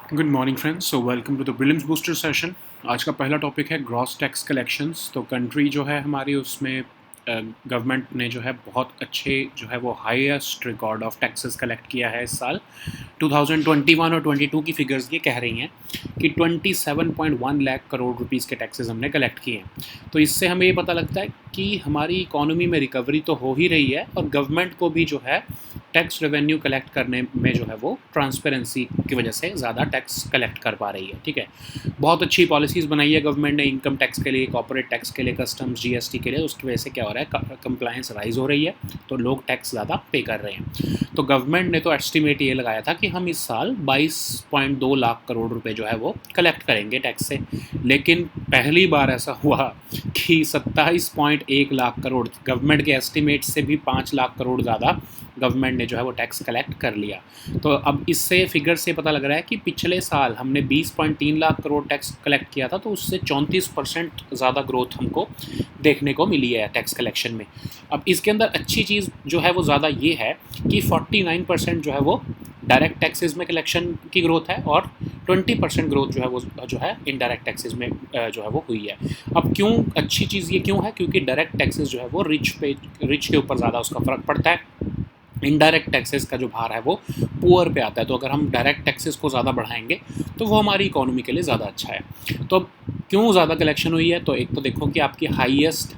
Good morning friends. So welcome to the prelims booster session. आज का पहला topic है ग्रॉस टैक्स कलेक्शंस। तो कंट्री जो है हमारी उसमें गवर्नमेंट ने जो है बहुत अच्छे जो है वो highest record of taxes collect किया है इस साल। 2021 और 22 की फिगर्स ये कह रही हैं कि 27.1 लाख करोड़ रुपीस के टैक्सेस हमने कलेक्ट किए हैं। तो इससे हमें ये पता लगता है कि हमारी इकोनॉमी में रिकवरी तो हो ही रही है और गवर्नमेंट को भी जो है टैक्स रेवेन्यू कलेक्ट करने में जो है वो ट्रांसपेरेंसी की वजह से ज़्यादा टैक्स कलेक्ट कर पा रही है। ठीक है, बहुत अच्छी पॉलिसीज़ बनाई है गवर्नमेंट ने इनकम टैक्स के लिए, कॉर्पोरेट टैक्स के लिए, कस्टम्स, जीएसटी के लिए। उसकी वजह से क्या हो रहा है, कंप्लायंस राइज हो रही है, तो लोग टैक्स ज़्यादा पे कर रहे हैं। तो गवर्नमेंट ने तो एस्टिमेट ये लगाया था कि हम इस साल 22.2 लाख करोड़ रुपए जो है वो कलेक्ट करेंगे टैक्स से, लेकिन पहली बार ऐसा हुआ कि 27.1 लाख करोड़, गवर्नमेंट के एस्टिमेट से भी 5 लाख करोड़ ज़्यादा गवर्नमेंट ने जो है वो टैक्स कलेक्ट कर लिया। तो अब इससे फिगर से पता लग रहा है कि पिछले साल हमने 20.3 लाख करोड़ टैक्स कलेक्ट किया था, तो उससे 34% ज़्यादा ग्रोथ हमको देखने को मिली है टैक्स कलेक्शन में। अब इसके अंदर अच्छी चीज़ जो है वो ज़्यादा ये है कि 49% जो है वो डायरेक्ट टैक्सेस में कलेक्शन की ग्रोथ है और 20% ग्रोथ जो है वो जो है इनडायरेक्ट टैक्सेस में जो है वो हुई है। अब क्यों अच्छी चीज़ ये क्यों है, क्योंकि डायरेक्ट टैक्सेस जो है वो रिच के ऊपर ज़्यादा उसका फ़र्क पड़ता है। इनडायरेक्ट टैक्सेस का जो भार है वो पुअर पे आता है। तो अगर हम डायरेक्ट टैक्सेस को ज़्यादा बढ़ाएंगे तो वो हमारी इकोनॉमी के लिए ज़्यादा अच्छा है। तो क्यों ज़्यादा कलेक्शन हुई है, तो एक तो देखो कि आपकी highest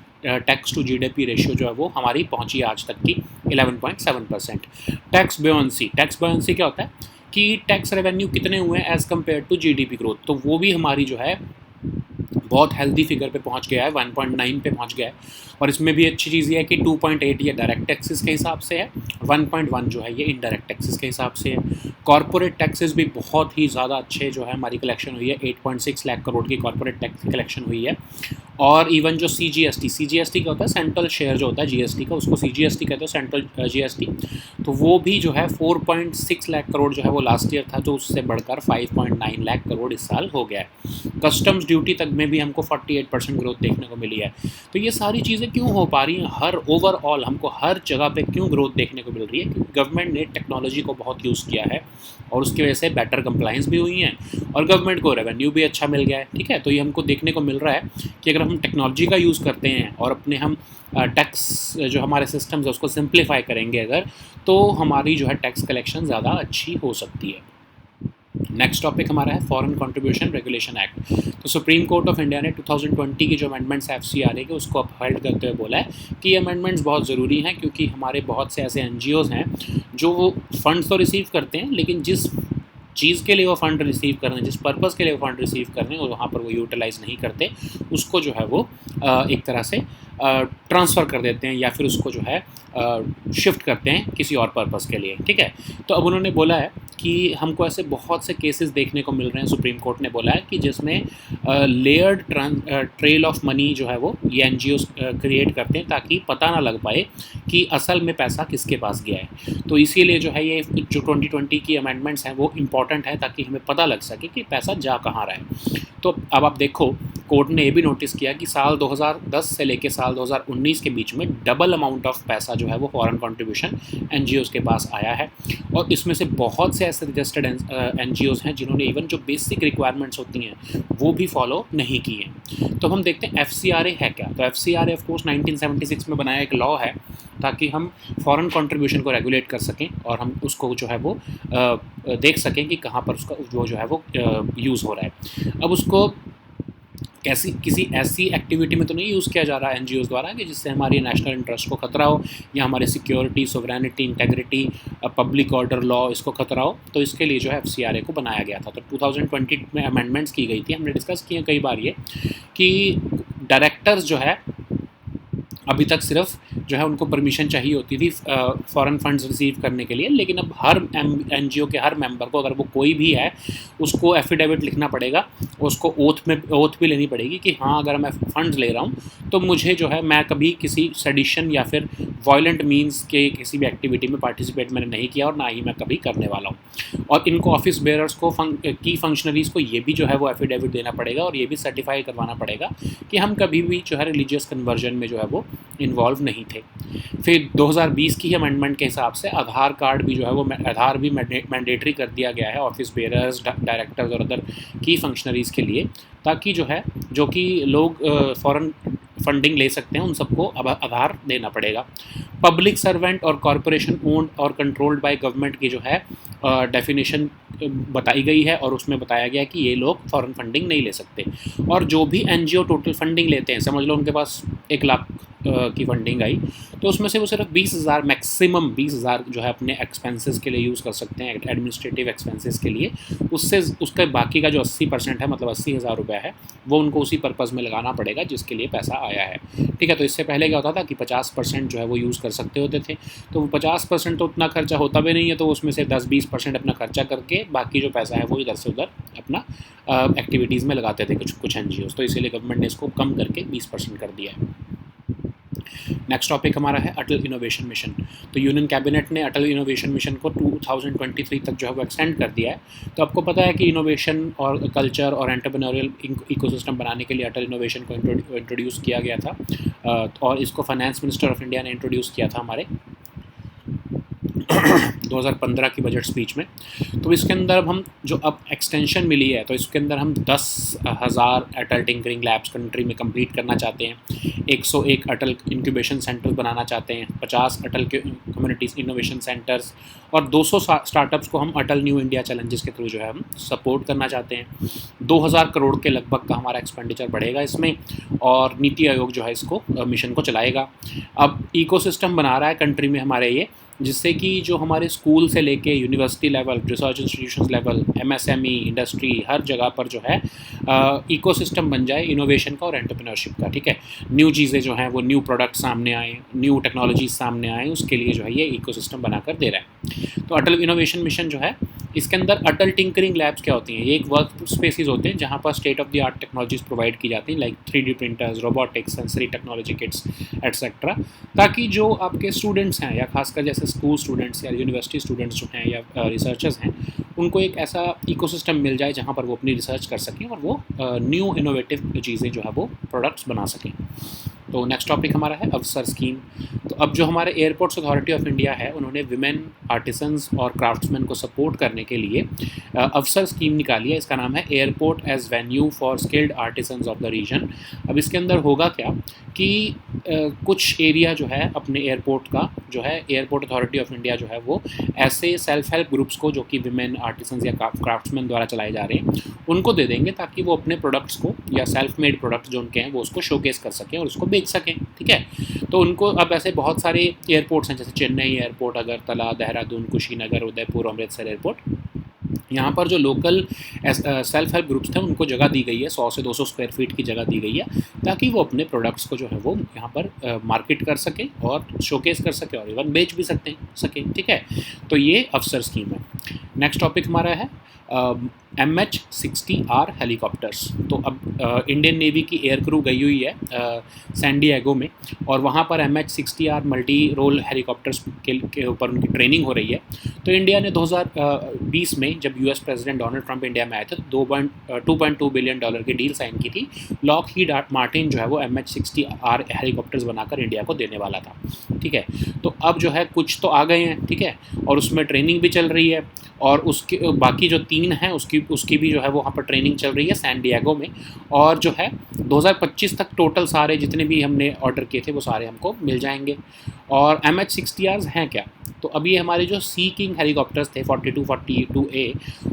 tax to GDP ratio जो है वो हमारी पहुंची आज तक की 11.7%। टैक्स बेयोंसी क्या होता है कि टैक्स रेवेन्यू कितने हुए हैं as compare to GDP growth, तो वो भी हमारी जो है बहुत हेल्दी फिगर पे पहुंच गया है, 1.9 पे पहुंच गया है। और इसमें भी अच्छी चीज़ ये है कि 2.8 ये डायरेक्ट टैक्सेस के हिसाब से है, 1.1 जो है ये इनडायरेक्ट टैक्सेस के हिसाब से है। कॉर्पोरेट टैक्सेस भी बहुत ही ज़्यादा अच्छे जो है हमारी कलेक्शन हुई है, 8.6 लाख करोड़ की कॉर्पोरेट टैक्स की कलेक्शन हुई है। और इवन जो सीजीएसटी क्या होता है, सेंट्रल शेयर जो होता है जीएसटी का, उसको सीजीएसटी कहते हैं, सेंट्रल जीएसटी। तो वो भी जो है 4.6 लाख करोड़ जो है वो लास्ट ईयर था, जो उससे बढ़कर 5.9 लाख करोड़ इस साल हो गया है। कस्टम्स ड्यूटी तक में भी हमको 48% ग्रोथ देखने को मिली है। तो ये सारी चीज़ें क्यों हो पा रही हैं, हर ओवरऑल हमको हर जगह पे क्यों ग्रोथ देखने को मिल रही है, क्योंकि गवर्नमेंट ने टेक्नोलॉजी को बहुत यूज़ किया है और उसकी वजह से बेटर कंप्लायंस भी हुई है और गवर्नमेंट को रेवेन्यू भी अच्छा मिल गया है। ठीक है, तो ये हमको देखने को मिल रहा है कि अगर हम टेक्नोलॉजी का यूज़ करते हैं और अपने हम टैक्स जो हमारे सिस्टम्स है उसको सिंप्लीफाई करेंगे अगर, तो हमारी जो है टैक्स कलेक्शन ज़्यादा अच्छी हो सकती है। नेक्स्ट टॉपिक हमारा है फॉरेन कंट्रीब्यूशन रेगुलेशन एक्ट। तो सुप्रीम कोर्ट ऑफ इंडिया ने 2020 की जो अमेंडमेंट्स एफसीआरए के उसको अपहोल्ड करते हुए बोला है कि ये अमेंडमेंट्स बहुत ज़रूरी हैं, क्योंकि हमारे बहुत से ऐसे एनजीओज़ हैं जो वो फंड्स तो रिसीव करते हैं, लेकिन जिस चीज़ के लिए वो फ़ंड रिसीव कर रहे हैं, जिस पर्पज़ के लिए वो फ़ंड रिसीव कर रहे हैं, और वहाँ पर वो यूटिलाइज़ नहीं करते, उसको जो है वो एक तरह से ट्रांसफ़र कर देते हैं या फिर उसको जो है शिफ्ट करते हैं किसी और पर्पज़ के लिए। ठीक है, तो अब उन्होंने बोला है कि हमको ऐसे बहुत से केसेस देखने को मिल रहे हैं, सुप्रीम कोर्ट ने बोला है कि जिसमें लेयर्ड ट्रेल ऑफ मनी जो है वो ये एनजीओज़ क्रिएट करते हैं ताकि पता ना लग पाए कि असल में पैसा किसके पास गया है। तो इसीलिए जो है ये जो 2020 की अमेंडमेंट्स हैं वो इम्पॉर्टेंट है ताकि हमें पता लग सके कि पैसा जा कहाँ रहा है। तो अब आप देखो, कोर्ट ने ये भी नोटिस किया कि साल 2010 से लेकर साल 2019 के बीच में डबल अमाउंट ऑफ पैसा जो है वो फॉरेन कंट्रीब्यूशन एनजीओज़ के पास आया है। और इसमें से बहुत से ऐसे रजिस्टर्ड एनजीओज़ हैं जिन्होंने इवन जो बेसिक रिक्वायरमेंट्स होती हैं वो भी फॉलो नहीं की हैं। तो हम देखते हैं एफसीआरए है क्या। तो एफसीआरए ऑफ कोर्स 1976 में बनाया एक लॉ है ताकि हम फॉरेन कंट्रीब्यूशन को रेगुलेट कर सकें और हम उसको जो है वो देख सकें कि कहाँ पर उसका जो है वो यूज़ हो रहा है। अब उसको किसी ऐसी एक्टिविटी में तो नहीं यूज़ किया जा रहा है एनजीओज़ द्वारा कि जिससे हमारी नेशनल इंटरेस्ट को खतरा हो या हमारे security, sovereignty, integrity, public order law इसको खतरा हो। तो इसके लिए जो है एफसीआरए को बनाया गया था। तो 2020 में अमेंडमेंट्स की गई थी। हमने डिस्कस किए कई बार ये कि डायरेक्टर्स जो है अभी तक सिर्फ जो है उनको परमिशन चाहिए होती थी फॉरेन फंड्स रिसीव करने के लिए, लेकिन अब हर एनजीओ के हर मेंबर को, अगर वो कोई भी है, उसको एफिडेविट लिखना पड़ेगा, उसको ओथ भी लेनी पड़ेगी कि हाँ अगर मैं फ़ंड्स ले रहा हूँ तो मुझे जो है मैं कभी किसी सेडिशन या फिर वायलेंट मीन्स के किसी भी एक्टिविटी में पार्टिसिपेट मैंने नहीं किया और ना ही मैं कभी करने वाला हूँ। और इनको ऑफिस बेयरर्स को की फंक्शनरीज़ को ये भी जो है वो एफिडेविट देना पड़ेगा और ये भी सर्टिफाई करवाना पड़ेगा कि हम कभी भी जो है रिलीजियस कन्वर्जन में जो है वो इन्वॉल्व नहीं थे। थे। फिर 2020 की अमेंडमेंट के हिसाब से आधार कार्ड भी जो है वो आधार भी मैंडेटरी कर दिया गया है ऑफिस बेयरर्स, डायरेक्टर्स और अदर की फंक्शनरीज़ के लिए, ताकि जो है जो कि लोग फॉरेन फंडिंग ले सकते हैं उन सबको अब आधार देना पड़ेगा। पब्लिक सर्वेंट और कॉरपोरेशन ओन्ड और कंट्रोल्ड बाय गवर्नमेंट की जो है डेफिनेशन बताई गई है, और उसमें बताया गया कि ये लोग फॉरेन फंडिंग नहीं ले सकते। और जो भी एनजीओ टोटल फंडिंग लेते हैं, समझ लो उनके पास 1 लाख की फंडिंग आई, तो उसमें से वो सिर्फ 20,000 मैक्सिमम 20,000 जो है अपने एक्सपेंसेस के लिए यूज़ कर सकते हैं, एडमिनिस्ट्रेटिव एक्सपेंसेस के लिए। उससे उसका बाकी का जो 80% है, मतलब 80,000 रुपये है, वो उनको उसी पर्पज़ में लगाना पड़ेगा जिसके लिए पैसा आया है। ठीक है, तो इससे पहले क्या होता था कि 50% जो है वो यूज़ कर सकते होते थे, तो वो 50% तो उतना खर्चा होता भी नहीं है, तो उसमें से 10-20% अपना खर्चा करके बाकी जो पैसा है वो इधर से उधर अपना एक्टिविटीज़ में लगाते थे कुछ एनजीओज़, तो इसीलिए गवर्नमेंट ने इसको कम करके 20% कर दिया है। नेक्स्ट टॉपिक हमारा है अटल इनोवेशन मिशन। तो यूनियन कैबिनेट ने अटल इनोवेशन मिशन को 2023 तक जो है वो एक्सटेंड कर दिया है। तो आपको पता है कि इनोवेशन और कल्चर और एंटरप्रेन्योरियल इकोसिस्टम बनाने के लिए अटल इनोवेशन को इंट्रोड्यूस किया गया था, और इसको फाइनेंस मिनिस्टर ऑफ इंडिया ने इंट्रोड्यूस किया था हमारे 2015 की बजट स्पीच में। तो इसके अंदर अब हम जो अब एक्सटेंशन मिली है, तो इसके अंदर हम 10,000 अटल टिंकरिंग लैब्स कंट्री में कंप्लीट करना चाहते हैं, 101 अटल इंक्यूबेशन सेंटर्स बनाना चाहते हैं, 50 अटल कम्युनिटीज़ इनोवेशन सेंटर्स, और 200 स्टार्टअप्स को हम अटल न्यू इंडिया चैलेंजेस के थ्रू जो है हम सपोर्ट करना चाहते हैं। 2,000 करोड़ के लगभग का हमारा एक्सपेंडिचर बढ़ेगा इसमें, और नीति आयोग जो है इसको मिशन को चलाएगा। अब इकोसिस्टम बना रहा है कंट्री में हमारे ये, जिससे कि जो हमारे स्कूल से लेके university level, research institutions level, MSME, industry, हर जगह पर जो है इकोसिस्टम बन जाए इनोवेशन का और एंटरप्रेन्योरशिप का। ठीक है, न्यू चीज़ें जो हैं वो न्यू प्रोडक्ट सामने आए, न्यू टेक्नोलॉजीज सामने आए, उसके लिए जो है ये इकोसिस्टम बनाकर दे रहा है। तो अटल इनोवेशन मिशन जो है, इसके अंदर अटल टिंकरिंग लैब्स क्या होती हैं, ये एक वर्क स्पेसिस होते हैं जहाँ पर state of the art technologies provide की जाती हैं, like 3D printers, robotics, sensory technology kits etcetera, ताकि जो आपके स्टूडेंट्स हैं, या खासकर जैसे स्कूल स्टूडेंट्स या यूनिवर्सिटी स्टूडेंट्स जो हैं या रिसर्चर्स हैं, उनको एक ऐसा इकोसिस्टम मिल जाए जहाँ पर वो अपनी रिसर्च कर सकें और वो न्यू इनोवेटिव चीज़ें जो है वो प्रोडक्ट्स बना सकें। तो नेक्स्ट टॉपिक हमारा है अवसर स्कीम। तो अब जो हमारे एयरपोर्ट्स अथॉरिटी ऑफ इंडिया है, उन्होंने विमेन आर्टिसंस और क्राफ्ट्समैन को सपोर्ट करने के लिए अवसर स्कीम निकाली है। इसका नाम है airport as venue for skilled artisans of the region. अब इसके अंदर होगा क्या कि कुछ एरिया जो है अपने एयरपोर्ट का जो है, एयरपोर्ट अथॉरिटी ऑफ इंडिया जो है वो ऐसे सेल्फ हेल्प ग्रुप्स को, जो कि विमेन आर्टिसंस या क्राफ्ट्समैन द्वारा चलाए जा रहे हैं, उनको दे देंगे, ताकि वो अपने प्रोडक्ट्स को या सेल्फ मेड प्रोडक्ट्स जो उनके हैं वो उसको शोकेस कर सकें और उसको बेच सकें। ठीक है, तो उनको अब ऐसे बहुत सारे एयरपोर्ट्स हैं, जैसे चेन्नई एयरपोर्ट, अगरतला, देहरादून, कुशीनगर, उदयपुर, अमृतसर एयरपोर्ट, यहाँ पर जो लोकल सेल्फ हेल्प ग्रुप्स थे उनको जगह दी गई है, 100 से 200 स्क्वायर फीट की जगह दी गई है, ताकि वो अपने प्रोडक्ट्स को जो है वो यहाँ पर मार्केट कर सकें और शोकेस कर सकें और इवन बेच भी सकें। ठीक है, तो ये अवसर स्कीम है। नेक्स्ट टॉपिक हमारा है MH-60R हेलीकॉप्टर्स। तो अब इंडियन नेवी की एयर क्रू गई हुई है सैन डिएगो में, और वहाँ पर MH-60R मल्टी रोल हेलीकॉप्टर्स के ऊपर उनकी ट्रेनिंग हो रही है। तो इंडिया ने 2020 में, जब US president Donald Trump India में आए थे, तो $2.2 बिलियन की डील साइन की थी। लॉकहीड मार्टिन जो है वो MH-60R हेलीकॉप्टर्स बनाकर इंडिया को देने वाला था। ठीक है, तो अब जो है कुछ तो आ गए हैं, ठीक है, और उसमें ट्रेनिंग भी चल रही है, और उसके बाकी जो 3 हैं उसकी भी जो है वो वहाँ पर ट्रेनिंग चल रही है सैन डिएगो में। और जो है 2025 तक टोटल सारे जितने भी हमने ऑर्डर किए थे वो सारे हमको मिल जाएंगे। और MH-60Rs हैं क्या, तो अभी हमारे जो सी किंग हेलीकॉप्टर्स थे 42-42A,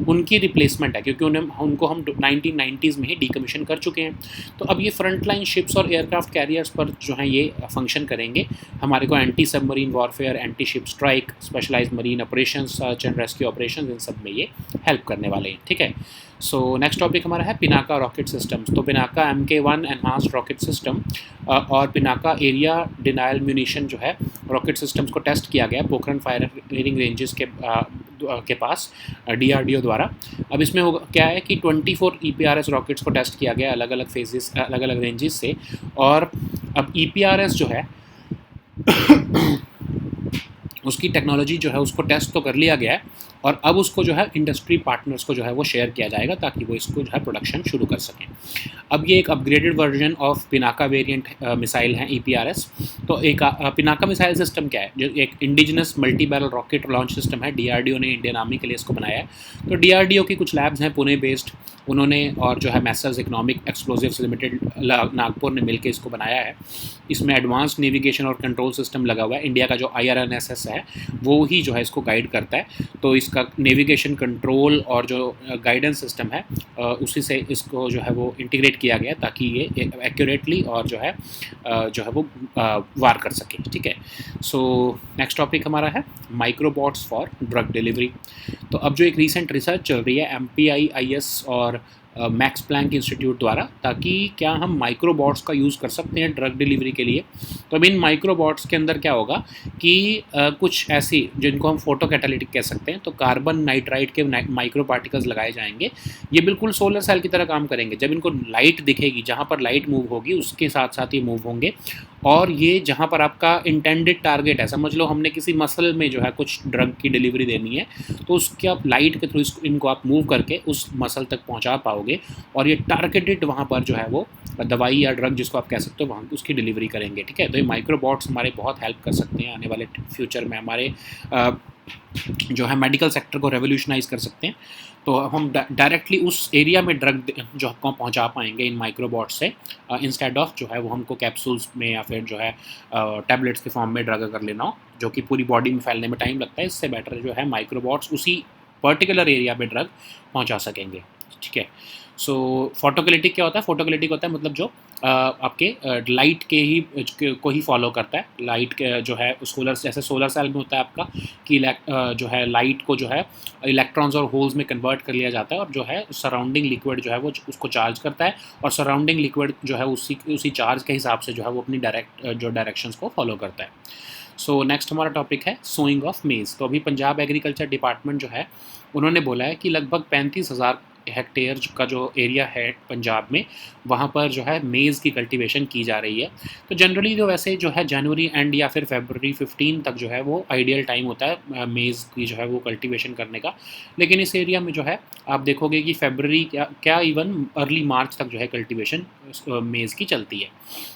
उनकी रिप्लेसमेंट है, क्योंकि उनको हम 1990s में ही डीकमीशन कर चुके हैं। तो अब ये फ्रंटलाइन शिप्स और एयरक्राफ्ट कैरियर्स पर जो है ये फंक्शन करेंगे। हमारे को anti submarine warfare, anti ship strike, specialised marine operations, search and rescue operations, इन सब में ये हेल्प करने वाले हैं। ठीक है, सो नेक्स्ट टॉपिक हमारा है पिनाका रॉकेट सिस्टम्स। तो Pinaka MK-1 enhanced rocket system और पिनाका एरिया डिनायल म्यूनिशन जो है रॉकेट सिस्टम्स को टेस्ट किया गया पोखरण फायरिंग रेंजेस के पास DRDO द्वारा। अब इसमें होगा क्या है कि 24 EPRS रॉकेट्स को टेस्ट किया गया अलग अलग फेजेस, अलग अलग रेंजेस से। और अब EPRS जो है उसकी टेक्नोलॉजी जो है उसको टेस्ट तो कर लिया गया है, और अब उसको जो है इंडस्ट्री पार्टनर्स को जो है वो शेयर किया जाएगा ताकि वो इसको जो है प्रोडक्शन शुरू कर सकें। अब ये एक upgraded version of Pinaka variant missile है EPRS। तो एक पिनाका मिसाइल सिस्टम क्या है, जो एक indigenous multi barrel rocket launch system है, DRDO ने इंडियन आर्मी के लिए इसको बनाया है। तो DRDO की कुछ लैब्स हैं पुणे बेस्ड, उन्होंने और जो है Messrs economic explosives limited Nagpur ने मिलकर इसको बनाया है। इसमें एडवांस नेविगेशन और कंट्रोल सिस्टम लगा हुआ है। इंडिया का जो IRNSS है वो ही जो है इसको गाइड करता है। तो इसका नेविगेशन कंट्रोल और जो गाइडेंस सिस्टम है उसी से इसको जो है वो इंटीग्रेट किया गया ताकि ये एक्यूरेटली और जो है वो वार कर सके। ठीक है। सो नेक्स्ट टॉपिक हमारा है माइक्रोबॉट्स फॉर ड्रग डिलीवरी। तो अब जो एक रीसेंट रिसर्च चल रही है MPI IS और मैक्स प्लैंक इंस्टीट्यूट द्वारा, ताकि क्या हम माइक्रोबॉट्स का यूज़ कर सकते हैं ड्रग डिलीवरी के लिए। तो अब इन माइक्रोबॉट्स के अंदर क्या होगा कि कुछ ऐसी जिनको हम फोटो कैटालिटिक कह सकते हैं, तो कार्बन नाइट्राइड के माइक्रो पार्टिकल्स लगाए जाएंगे। ये बिल्कुल सोलर सेल की तरह काम करेंगे। जब इनको लाइट दिखेगी, जहाँ पर लाइट मूव होगी उसके साथ साथ ये मूव होंगे, और ये जहाँ पर आपका इंटेंडेड टारगेट है, समझ लो हमने किसी मसल में जो है कुछ ड्रग की डिलीवरी देनी है, तो उसके आप लाइट के थ्रू इनको आप मूव करके उस मसल तक पहुँचा पाओगे और ये टारगेटेड वहाँ पर जो है वो दवाई या ड्रग जिसको आप कह सकते हो वहाँ उसकी डिलीवरी करेंगे। ठीक है। तो ये माइक्रोबॉट्स हमारे बहुत हेल्प कर सकते हैं आने वाले फ्यूचर में, हमारे जो है मेडिकल सेक्टर को रेवोल्यूशनाइज कर सकते हैं। तो हम डायरेक्टली उस एरिया में ड्रग जो हमको पहुंचा पाएंगे इन माइक्रोबॉट से, इंस्टेड ऑफ जो है वो हमको कैप्सूल्स में या फिर जो है टैबलेट्स के फॉर्म में ड्रग अगर लेना हो, जो कि पूरी बॉडी में फैलने में टाइम लगता है, इससे बेटर जो है माइक्रोबॉट्स उसी पर्टिकुलर एरिया में ड्रग पहुंचा सकेंगे। ठीक है। सो फोटोकिनेटिक क्या होता है? फोटोकिनेटिक होता है मतलब जो आपके लाइट के ही को ही फॉलो करता है। लाइट के जो है सोलर, जैसे सोलर सेल में होता है आपका कि जो है लाइट को जो है इलेक्ट्रॉन्स और होल्स में कन्वर्ट कर लिया जाता है, और जो है सराउंडिंग लिक्विड जो है वो उसको चार्ज करता है, और सराउंडिंग लिक्विड जो है उसी चार्ज के हिसाब से जो है वो अपनी डायरेक्शंस को फॉलो करता है। सो नेक्स्ट हमारा टॉपिक है सोइंग ऑफ मेज़। तो अभी पंजाब एग्रीकल्चर डिपार्टमेंट जो है उन्होंने बोला है कि लगभग 35,000 हेक्टेयर का जो एरिया है पंजाब में, वहाँ पर जो है मेज़ की कल्टीवेशन की जा रही है। तो जनरली जो वैसे जो है जनवरी एंड या फिर फरवरी 15 तक जो है वो आइडियल टाइम होता है मेज़ की जो है वो कल्टीवेशन करने का। लेकिन इस एरिया में जो है आप देखोगे कि फरवरी क्या इवन अर्ली मार्च तक जो है कल्टीवेशन मेज़ की चलती है।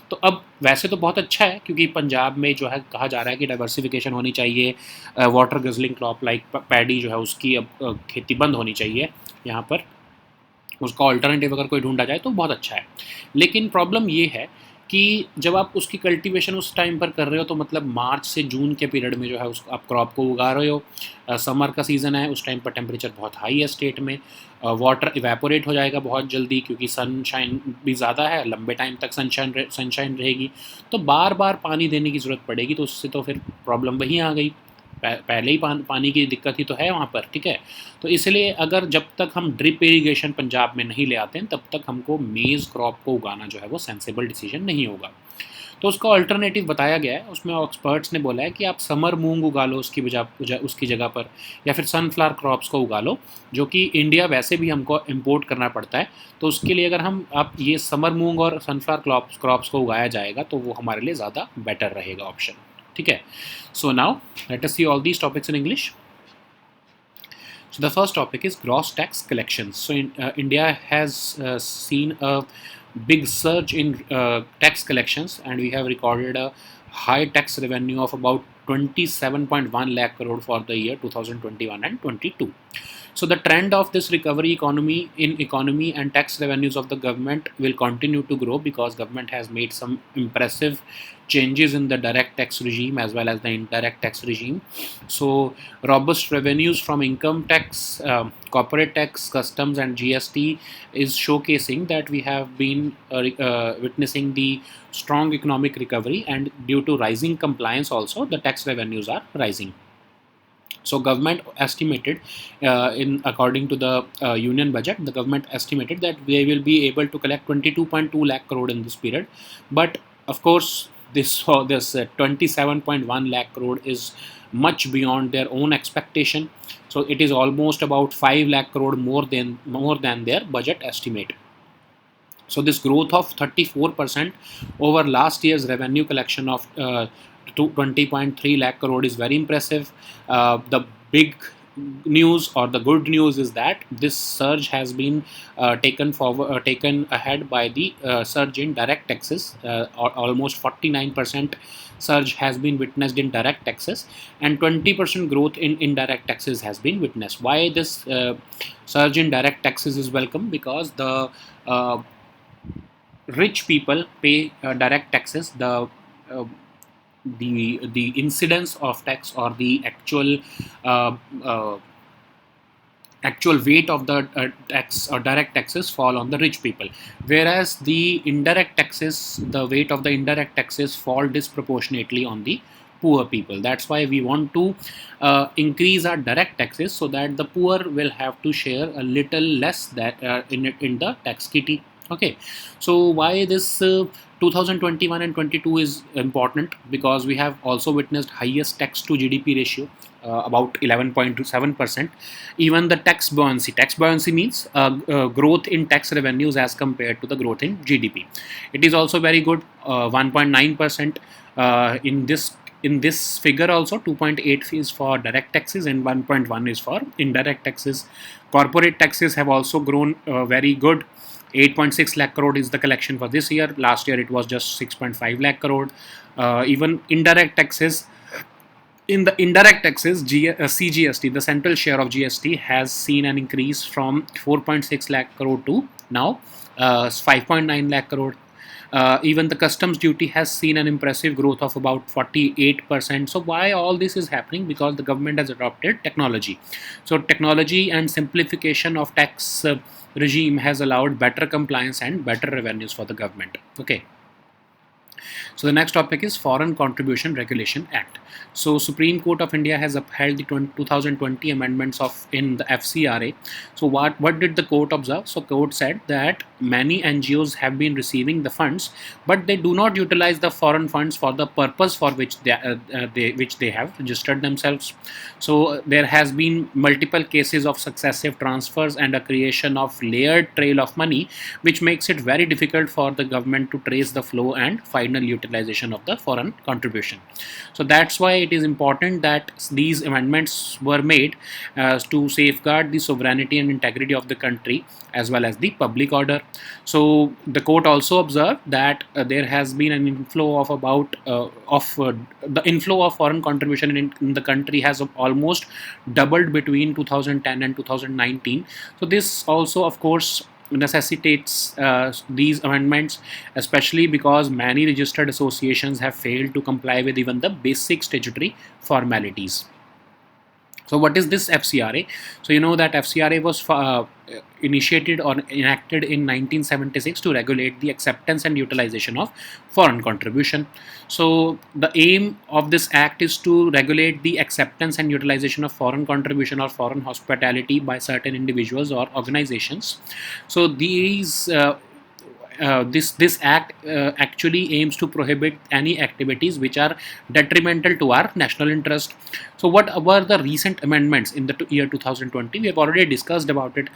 तो अब वैसे तो बहुत अच्छा है, क्योंकि पंजाब में जो है कहा जा रहा है कि डाइवर्सिफिकेशन होनी चाहिए, water guzzling crop like paddy जो है उसकी अब खेती बंद होनी चाहिए यहाँ पर, उसका ऑल्टरनेटिव अगर कोई ढूंढा जाए तो बहुत अच्छा है। लेकिन प्रॉब्लम ये है कि जब आप उसकी कल्टीवेशन उस टाइम पर कर रहे हो, तो मतलब मार्च से जून के पीरियड में जो है उस आप क्रॉप को उगा रहे हो, समर का सीज़न है, उस टाइम पर टेम्परेचर बहुत हाई है स्टेट में, वाटर इवेपोरेट हो जाएगा बहुत जल्दी क्योंकि सनशाइन भी ज़्यादा है, लंबे टाइम तक सनशाइन रहेगी, तो बार बार पानी देने की ज़रूरत पड़ेगी। तो उससे तो फिर प्रॉब्लम वहीं आ गई, पहले ही पानी की दिक्कत ही तो है वहाँ पर। ठीक है। तो इसलिए अगर जब तक हम ड्रिप इरीगेशन पंजाब में नहीं ले आते हैं, तब तक हमको मेज़ क्रॉप को उगाना जो है वो सेंसिबल डिसीजन नहीं होगा। तो उसका अल्टरनेटिव बताया गया है, उसमें एक्सपर्ट्स ने बोला है कि आप समर मूंग उगा लो उसकी जगह पर, या फिर सनफ्लावर क्रॉप्स को उगा लो, जो कि इंडिया वैसे भी हमको इंपोर्ट करना पड़ता है। तो उसके लिए अगर आप ये समर मूंग और सनफ्लावर क्रॉप्स को उगाया जाएगा तो वो हमारे लिए ज़्यादा बेटर रहेगा ऑप्शन। ठीक है। So now let us see all these topics in English. So the first topic is gross tax collections. So India has seen a big surge in tax collections, and we have recorded a high tax revenue of about 27.1 lakh crore for the year 2021 and 22. So the trend of this recovery economy and tax revenues of the government will continue to grow because government has made some impressive changes in the direct tax regime as well as the indirect tax regime. So robust revenues from income tax, corporate tax, customs and GST is showcasing that we have been witnessing the strong economic recovery, and due to rising compliance also the tax revenues are rising. So government estimated, according to the union budget, the government estimated that they will be able to collect 22.2 lakh crore in this period. But of course, this 27.1 lakh crore is much beyond their own expectation. So it is almost about 5 lakh crore more than their budget estimate. So this growth of 34% over last year's revenue collection of 20.3 lakh crore is very impressive. The big news or the good news is that this surge has been taken ahead by the surge in direct taxes. Almost 49% surge has been witnessed in direct taxes, and 20% growth in indirect taxes has been witnessed. Why this surge in direct taxes is welcome? Because the rich people pay direct taxes. Uh, the incidence of tax or the uh, uh, actual weight of the tax or direct taxes fall on the rich people, whereas the indirect taxes, the weight of the indirect taxes fall disproportionately on the poor people. That's why we want to increase our direct taxes so that the poor will have to share a little less that in the tax kitty. Okay, so why this 2021 and 22 is important? Because we have also witnessed highest tax to GDP ratio, about 11.27%. Even the tax buoyancy means growth in tax revenues as compared to the growth in GDP. It is also very good, 1.9% in this figure. Also 2.8 is for direct taxes and 1.1 is for indirect taxes. Corporate taxes have also grown very good. 8.6 lakh crore is the collection for this year. Last year it was just 6.5 lakh crore. Even indirect taxes, in the indirect taxes, CGST, the central share of GST, has seen an increase from 4.6 lakh crore to now 5.9 lakh crore. Even the customs duty has seen an impressive growth of about 48%. So why all this is happening? Because the government has adopted technology. So technology and simplification of tax regime has allowed better compliance and better revenues for the government. Okay. So the next topic is Foreign Contribution Regulation Act. So Supreme Court of India has upheld the 2020 amendments of in the FCRA. So what did the court observe? So court said that many NGOs have been receiving the funds, but they do not utilize the foreign funds for the purpose for which they have registered themselves. So there has been multiple cases of successive transfers and a creation of layered trail of money, which makes it very difficult for the government to trace the flow and final utilization of the foreign contribution. So that's why it is important that these amendments were made to safeguard the sovereignty and integrity of the country as well as the public order. So the court also observed that there has been an inflow of the inflow of foreign contribution in the country has almost doubled between 2010 and 2019. So this also, of course, necessitates these amendments, especially because many registered associations have failed to comply with even the basic statutory formalities. So what is this FCRA? So you know that FCRA was initiated or enacted in 1976 to regulate the acceptance and utilization of foreign contribution. So the aim of this act is to regulate the acceptance and utilization of foreign contribution or foreign hospitality by certain individuals or organizations. So this act actually aims to prohibit any activities which are detrimental to our national interest. So what were the recent amendments in the year 2020? We have already discussed about it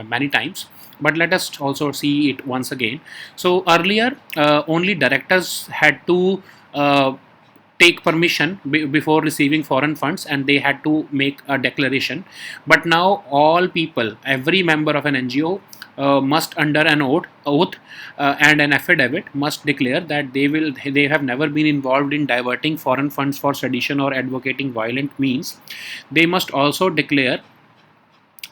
many times, but let us also see it once again. So earlier only directors had to take permission before receiving foreign funds, and they had to make a declaration. But now all people, every member of an NGO must under an oath and an affidavit must declare that they have never been involved in diverting foreign funds for sedition or advocating violent means. They must also declare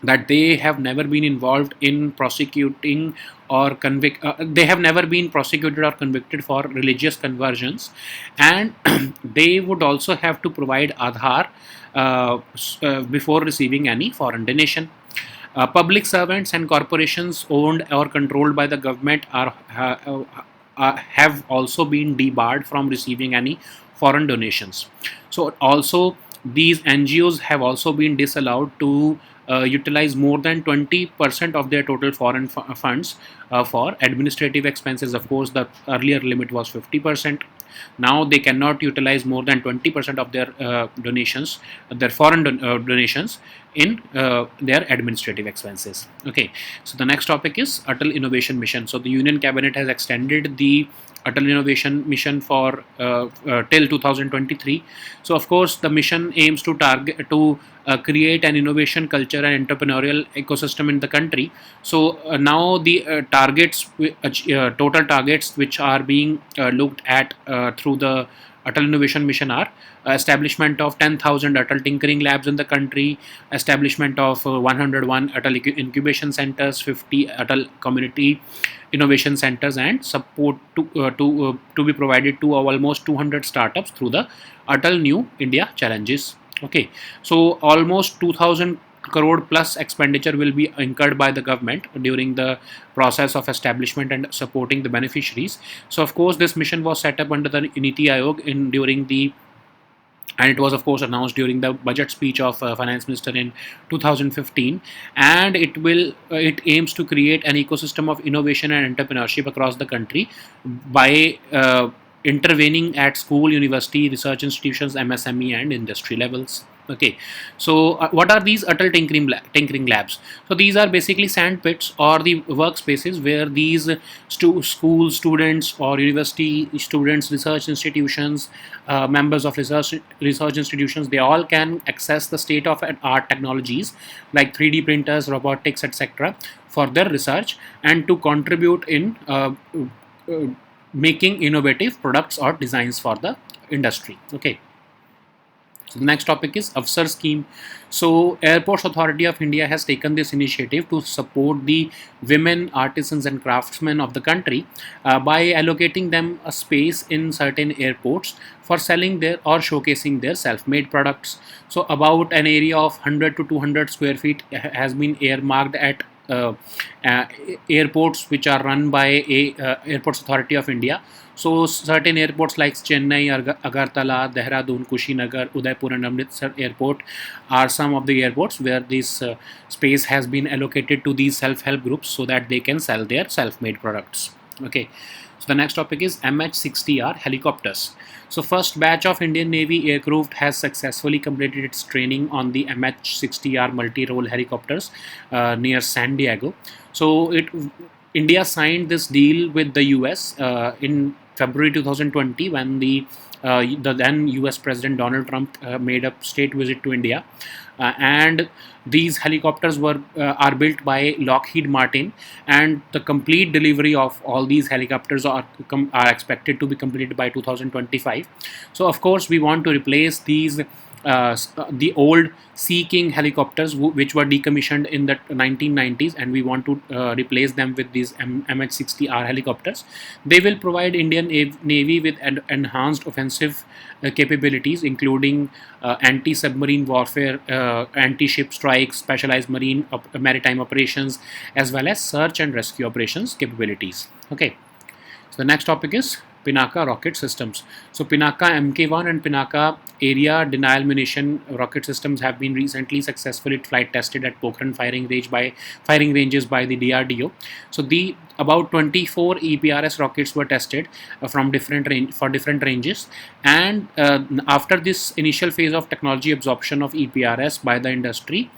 that they have never been involved in prosecuting or they have never been prosecuted or convicted for religious conversions, and they would also have to provide Aadhaar before receiving any foreign donation. Public servants and corporations owned or controlled by the government have also been debarred from receiving any foreign donations. So also these NGOs have also been disallowed to utilize more than 20% of their total foreign funds for administrative expenses. Of course, the earlier limit was 50%. Now they cannot utilize more than 20% of their donations, their foreign donations in their administrative expenses. Okay, so the next topic is Atal Innovation Mission. So the Union Cabinet has extended the Atal Innovation Mission for till 2023. So of course the mission aims to target to create an innovation culture and entrepreneurial ecosystem in the country. So now the total targets which are being looked at through the Atal Innovation Mission are establishment of 10,000 Atal Tinkering Labs in the country, establishment of 101 Atal Incubation Centers, 50 Atal Community Innovation Centers, and support to be provided to almost 200 startups through the Atal New India Challenges. Okay, so almost 2,000 crore plus expenditure will be incurred by the government during the process of establishment and supporting the beneficiaries. So of course this mission was set up under the Niti Aayog and it was of course announced during the budget speech of finance minister in 2015, and it aims to create an ecosystem of innovation and entrepreneurship across the country by intervening at school, university, research institutions, MSME and industry levels. Okay, so what are these Atal tinkering labs? So these are basically sand pits or the workspaces where these school students or university students, research institutions, members of research institutions, they all can access the state of art technologies like 3D printers, robotics, etc. for their research and to contribute in making innovative products or designs for the industry. Okay. So the next topic is Afsar scheme. So Airports Authority of India has taken this initiative to support the women artisans and craftsmen of the country by allocating them a space in certain airports for selling their or showcasing their self-made products. So about an area of 100 to 200 square feet has been earmarked at airports which are run by Airports Authority of India. So certain airports like Chennai, Agartala, Dehradun, Kushinagar, Udaipur and Amritsar airport are some of the airports where this space has been allocated to these self-help groups so that they can sell their self-made products. Okay. So the next topic is MH-60R helicopters. So first batch of Indian Navy aircraft has successfully completed its training on the MH-60R multi-role helicopters near San Diego. So India signed this deal with the US in February 2020 when the then US President Donald Trump made a state visit to India, and these helicopters are built by Lockheed Martin, and the complete delivery of all these helicopters are expected to be completed by 2025. So of course we want to replace these the old Sea King helicopters which were decommissioned in the 1990s, and we want to replace them with these MH-60R helicopters. They will provide Indian Navy with enhanced offensive capabilities, including anti-submarine warfare, anti-ship strikes, specialized maritime operations, as well as search and rescue operations capabilities. Okay. So the next topic is Pinaka rocket systems. So Pinaka Mk1 and Pinaka area denial munition rocket systems have been recently successfully flight tested at Pokhran firing ranges by the DRDO. So about 24 EPRS rockets were tested from different ranges, and after this initial phase of technology absorption of EPRS by the industry,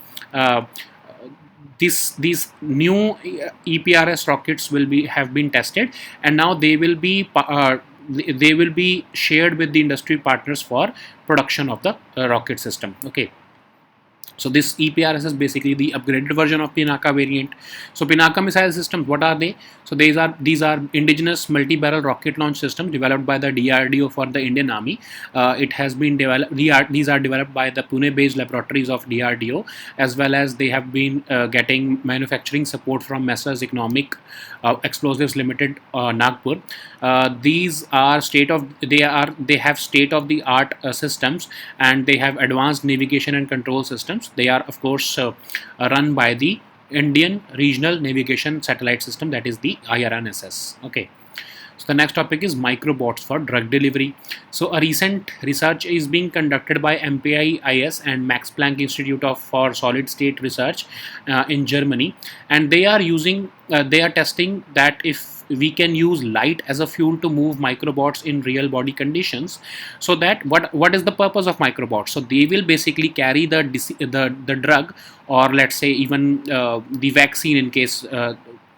these new EPRS rockets have been tested, and now they will be shared with the industry partners for production of the rocket system. Okay. So this EPRS is basically the upgraded version of Pinaka variant. So Pinaka missile systems, what are they? So these are indigenous multi-barrel rocket launch systems developed by the DRDO for the Indian Army. It has been developed. These are developed by the Pune-based laboratories of DRDO, as well as they have been getting manufacturing support from Messrs Economic Explosives Limited, Nagpur. These are they have state-of-the-art systems, and they have advanced navigation and control systems. They are of course run by the Indian Regional Navigation Satellite System, that is the IRNSS. Okay. So the next topic is microbots for drug delivery. So a recent research is being conducted by MPI IS and Max Planck Institute for Solid State Research in Germany, and they are testing that if we can use light as a fuel to move microbots in real body conditions. So that what is the purpose of microbots? So they will basically carry the drug, or let's say even the vaccine in case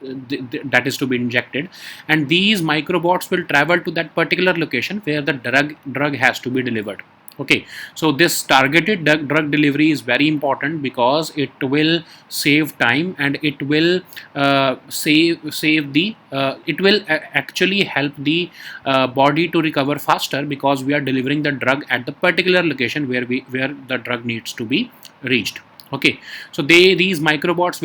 that is to be injected, and these microbots will travel to that particular location where the drug has to be delivered. Okay, so this targeted drug delivery is very important because it will save time, and it will save the it will actually help the body to recover faster, because we are delivering the drug at the particular location where the drug needs to be reached. Okay, so these microbots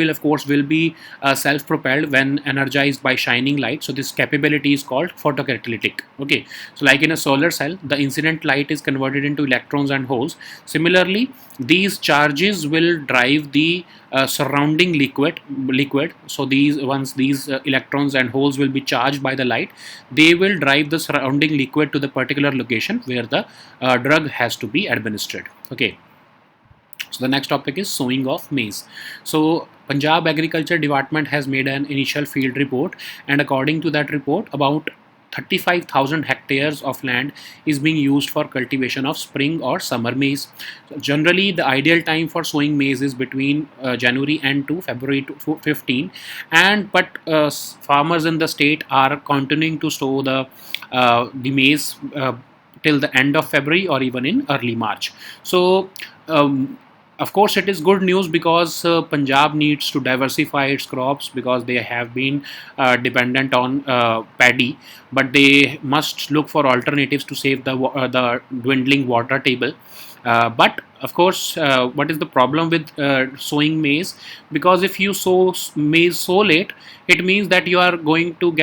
will be self-propelled when energized by shining light. So this capability is called photocatalytic. Okay, so like in a solar cell, the incident light is converted into electrons and holes. Similarly, these charges will drive the surrounding liquid. So these electrons and holes will be charged by the light. They will drive the surrounding liquid to the particular location where the drug has to be administered. Okay. So the next topic is sowing of maize. So Punjab Agriculture Department has made an initial field report, and according to that report, about 35,000 hectares of land is being used for cultivation of spring or summer maize. So generally, the ideal time for sowing maize is between January end to February 15, and but farmers in the state are continuing to sow the maize till the end of February or even in early March. So of course, it is good news because Punjab needs to diversify its crops, because they have been dependent on paddy, but they must look for alternatives to save the dwindling water table. But of course, what is the problem with sowing maize? Because if you sow maize so late, it means that you are going to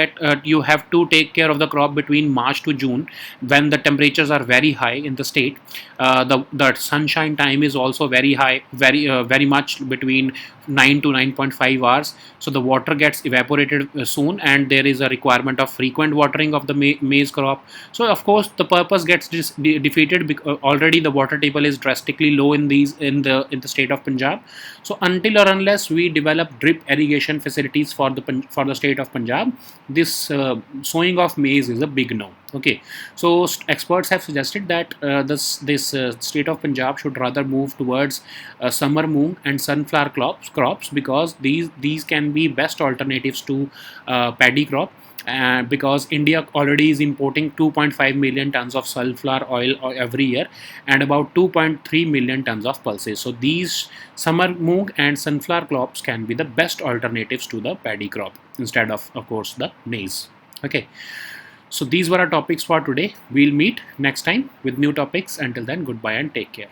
you have to take care of the crop between March to June, when the temperatures are very high in the state. The sunshine time is also very high, very much between 9 to 9.5 hours. So the water gets evaporated soon, and there is a requirement of frequent watering of the maize crop. So of course the purpose gets defeated, because already the water table is drastically low in the state of Punjab. So until or unless we develop drip irrigation facilities for the state of Punjab, this sowing of maize is a big no. Okay, so experts have suggested that this state of Punjab should rather move towards summer moong and sunflower crops, because these can be best alternatives to paddy crop. Because India already is importing 2.5 million tons of sunflower oil every year, and about 2.3 million tons of pulses. So these summer moong and sunflower crops can be the best alternatives to the paddy crop, instead of course, the maize. Okay. So these were our topics for today. We'll meet next time with new topics. Until then, goodbye and take care.